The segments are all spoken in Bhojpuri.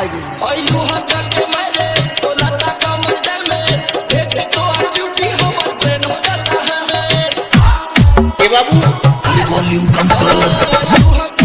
आ गई। ए बाबू अरे वॉल्यूम कम कर।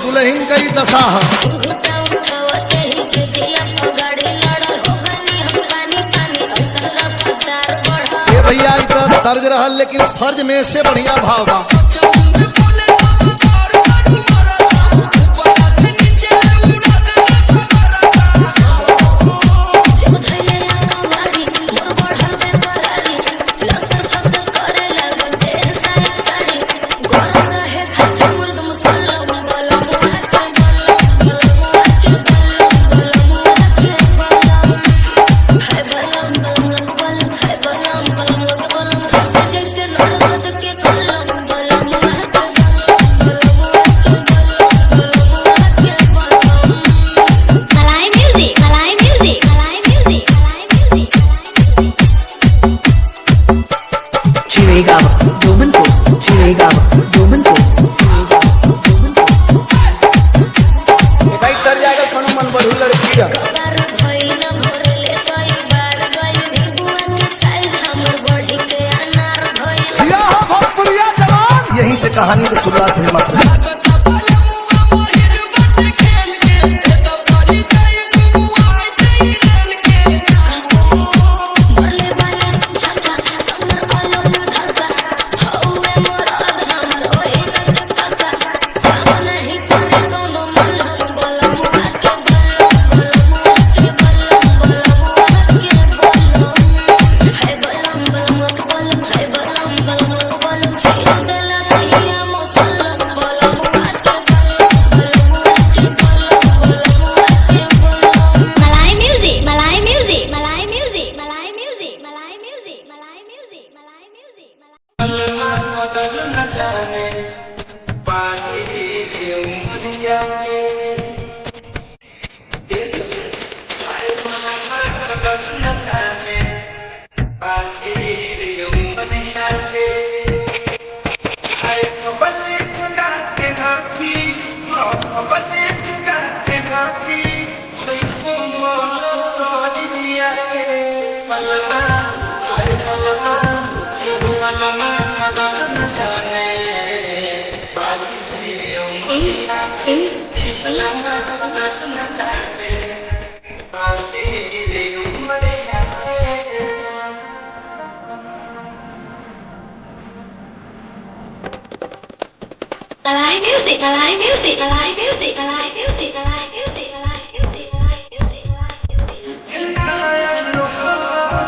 दुल्हन कई दशा ये भैया इतना सर्ज रहा लेकिन फर्ज में से बढ़िया भाव बा। यहीं से कहानी की शुरुआत हुई मस्त। I like music, I like music, I like music, I like music, I like